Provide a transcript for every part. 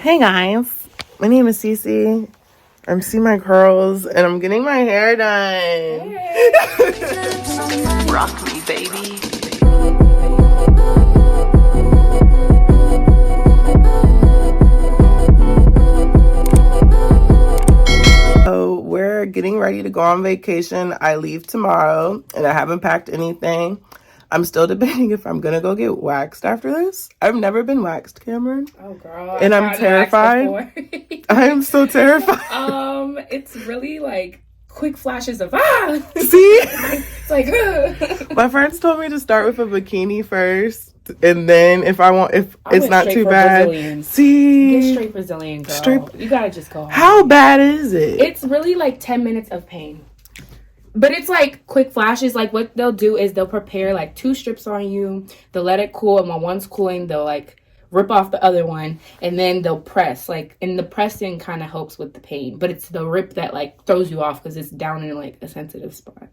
Hey guys, my name is Cece. I'm CeeMyCurlz and I'm getting my hair done. Hey. Rock me, baby. So we're getting ready to go on vacation. I leave tomorrow and I haven't packed anything. I'm still debating if I'm gonna go get waxed after this. I've never been waxed, Cameron. Oh girl, and I'm terrified. I am so terrified. It's really like quick flashes of See, it's like my friends told me to start with a bikini first, and then if it's not too bad, Brazilian. See, get straight Brazilian, girl. You gotta just go home. How bad is it? It's really like 10 minutes of pain. But it's like quick flashes. Like what they'll do is they'll prepare like 2 strips on you. They'll let it cool, and when one's cooling, they'll like rip off the other one, and then they'll press. Like, and the pressing kind of helps with the pain, but it's the rip that like throws you off because it's down in like a sensitive spot.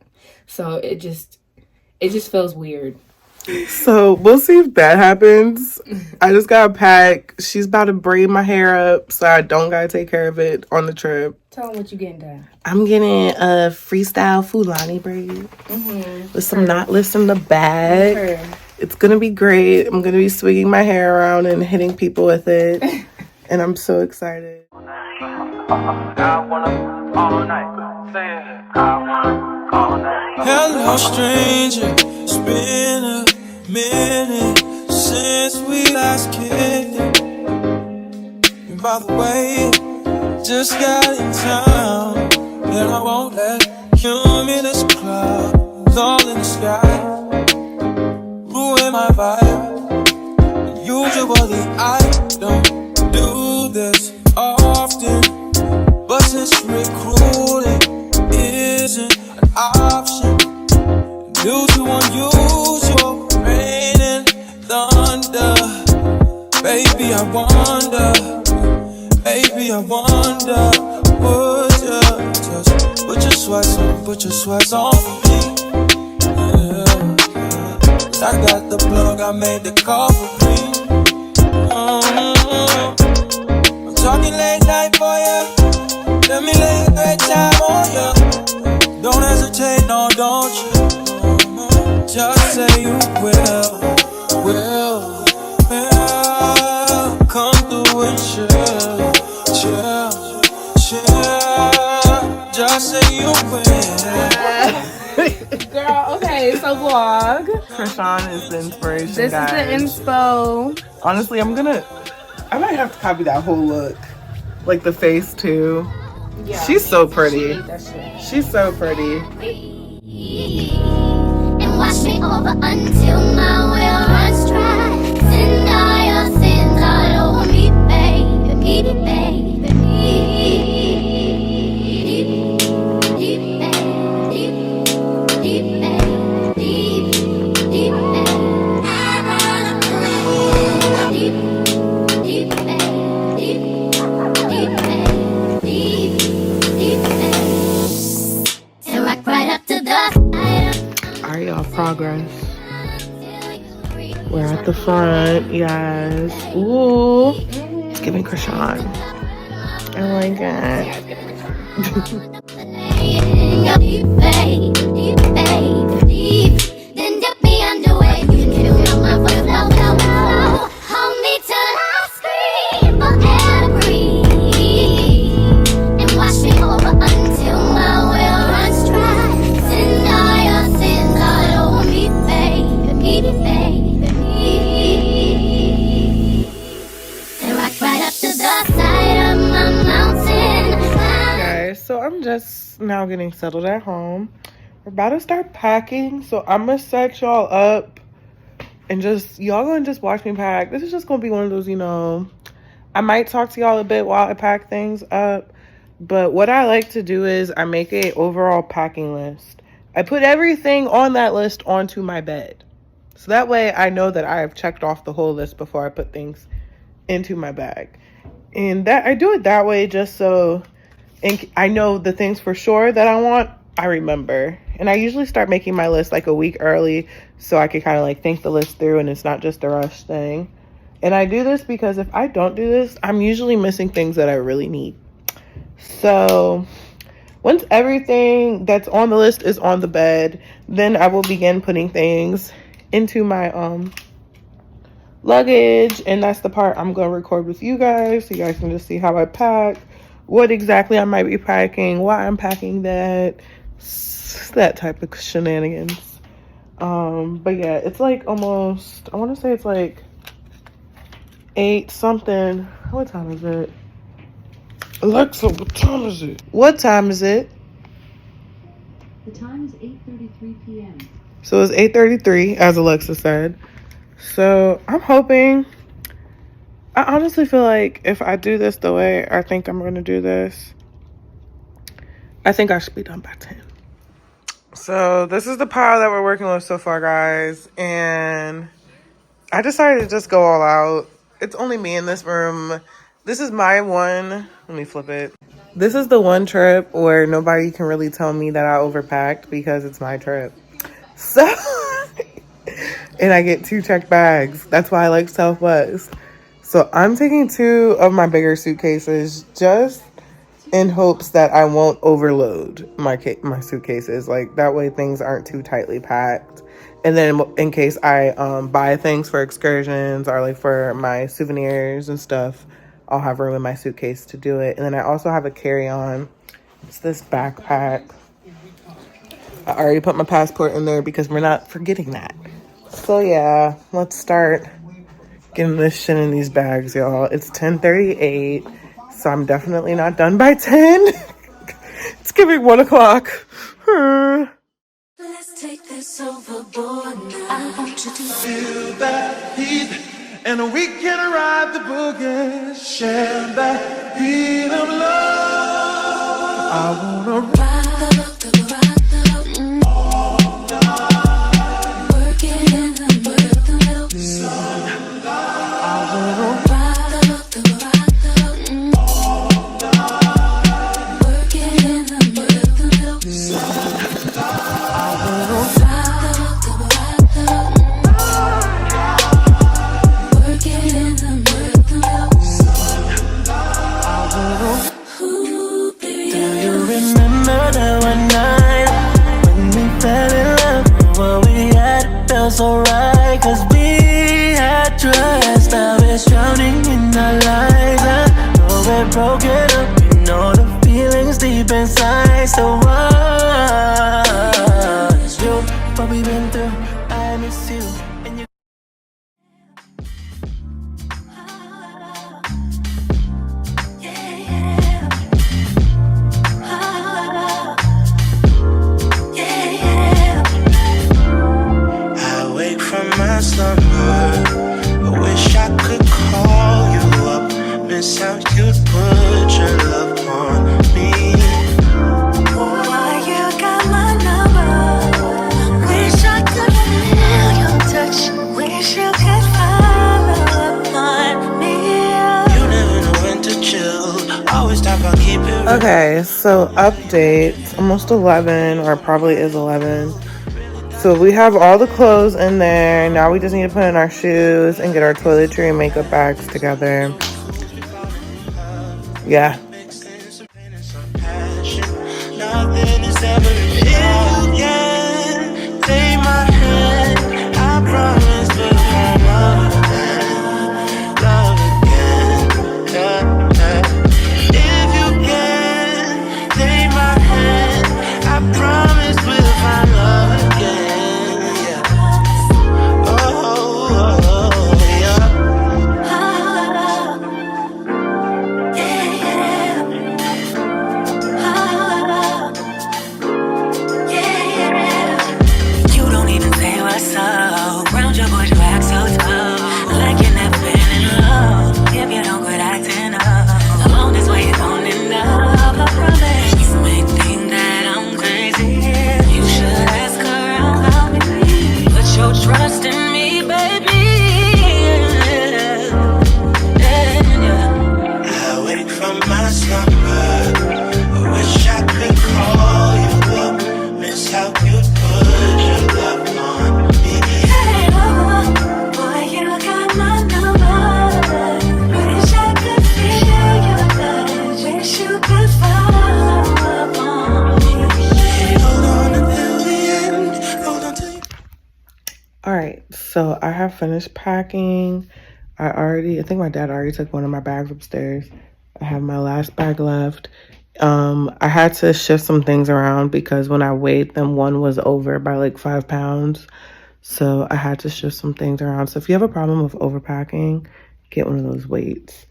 So it just feels weird. So we'll see if that happens. I just gotta pack. She's about to braid my hair up, so I don't gotta take care of it on the trip. Tell them what you getting done. I'm getting a freestyle Fulani braid with some knotless in the back. It's gonna be great. I'm gonna be swinging my hair around and hitting people with it, and I'm so excited. Hello, stranger. It's been a minute since we last kicked it. And by the way, just got in town, and I won't let cumulus clouds all in the sky ruin my vibe. Usually I don't do this often, but since recruiting isn't an option due to unusual rain and thunder, baby I wonder, would you just put your sweats on for me? Yeah. I got the plug, I made the call for me. I'm talking late night for ya. Let me lay a great time on ya. Don't hesitate, no, don't you? Just say you will. Come through and chill. Just say you will. Girl, okay, so vlog. Krishan is the inspiration, This guys. is the inspo. Honestly, I might have to copy that whole look. Like the face too. Yeah. She's so pretty. She's so pretty. And wash me over until my will runs dry. Send all your sins all over me, baby, baby. Progress. We're at the front, yes. Ooh, it's giving Krishan. I like it. Then dip me underway. You can do my flow. Hold me till I scream for air to breathe. And wash me over until my will runs dry. Send all your sins all over me, baby. And rock right up to the side of my mountain. Guys, so I'm just now getting settled at home. We're about to start packing, so I'm gonna set y'all up and y'all gonna just watch me pack. This is just gonna be one of those, I might talk to y'all a bit while I pack things up, but what I like to do is I make a overall packing list. I put everything on that list onto my bed, so that way I know that I have checked off the whole list before I put things into my bag. And that I do it that way just so I know the things for sure that I want, I remember. And I usually start making my list like a week early so I can kind of like think the list through and it's not just a rush thing. And I do this because if I don't do this, I'm usually missing things that I really need. So once everything that's on the list is on the bed, then I will begin putting things into my luggage, and that's the part I'm gonna record with you guys so you guys can just see how I pack, what exactly I might be packing, why I'm packing that type of shenanigans. But yeah, it's like almost, I want to say it's like 8 something. What time is it? Alexa, what time is it? What time is it? The time is 8:33 p.m. So it's 8:33, as Alexa said. So I'm hoping, I honestly feel like if I do this the way I think I'm going to do this, I think I should be done by 10. So this is the pile that we're working with so far, guys. And I decided to just go all out. It's only me in this room. This is my one. Let me flip it. This is the one trip where nobody can really tell me that I overpacked because it's my trip. So, and I get 2 checked bags. That's why I like Southwest. So I'm taking 2 of my bigger suitcases just in hopes that I won't overload my suitcases. Like that way things aren't too tightly packed. And then in case I buy things for excursions or like for my souvenirs and stuff, I'll have room in my suitcase to do it. And then I also have a carry-on. It's this backpack. I already put my passport in there because we're not forgetting that. So yeah, let's start getting this shit in these bags, y'all. It's 10:38, so I'm definitely not done by 10. It's giving 1 o'clock. Let's take this overboard now. I want you to Feel that heat, and we can ride the boogie. Share that beat of love. I wanna ride all night. work it in the middle. I wanna Work it in the middle. Work it in the middle. Ooh, baby, Do you remember that one night when we fell in love? What we had felt so right, 'cause we had trust. Now it's drowning in our lives. I know we're broken up, you know the feelings deep inside. So what's you, what we've been through, I miss you. And you I wake from my slumber, I wish I could call you up, miss how you'd put your love on me. why you got my number? Wish I could feel your touch. Wish you could follow up on me. You never know when to chill, always talk about keep it real. Okay, so update. It's almost 11, or probably is 11. So we have all the clothes in there. Now we just need to put in our shoes and get our toiletry and makeup bags together. Yeah. Nothing is ever enough. If you can take my hand, I promise to fall love again, yeah, yeah. If you can take my hand, I promise we'll find love again, yeah. Oh, yeah. have finished packing. I think my dad already took one of my bags upstairs. I have my last bag left. I had to shift some things around because when I weighed them, one was over by like 5 pounds. So I had to shift some things around. So if you have a problem with overpacking, get one of those weights.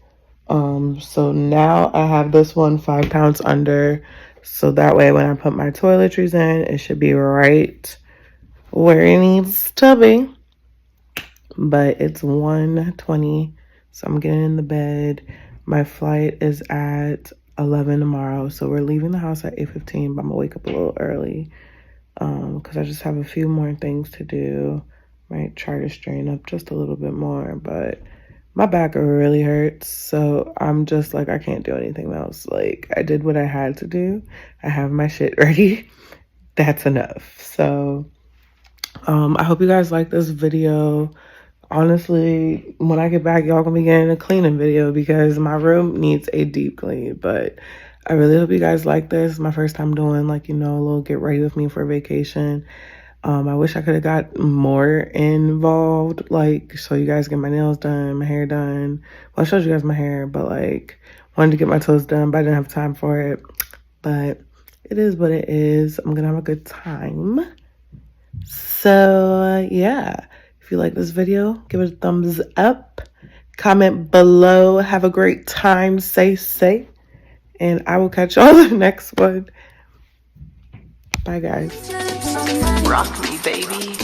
So now I have this one 5 pounds under. So that way when I put my toiletries in, it should be right where it needs to be. But it's 1:20, so I'm getting in the bed. My flight is at 11 tomorrow, so we're leaving the house at 8:15, but I'm gonna wake up a little early because I just have a few more things to do. Might try to strain up just a little bit more, but my back really hurts, so I'm just like, I can't do anything else. Like, I did what I had to do. I have my shit ready. That's enough. So I hope you guys like this video. Honestly, when I get back, y'all gonna be getting a cleaning video because my room needs a deep clean. But I really hope you guys like this. My first time doing like, a little get ready with me for vacation. I wish I could have got more involved, like so you guys get my nails done, my hair done. Well, I showed you guys my hair, but like wanted to get my toes done, but I didn't have time for it. But it is what it is. I'm gonna have a good time. So yeah. If you like this video, give it a thumbs up. Comment below. Have a great time. Stay safe. And I will catch y'all in the next one. Bye, guys. Rock me, baby.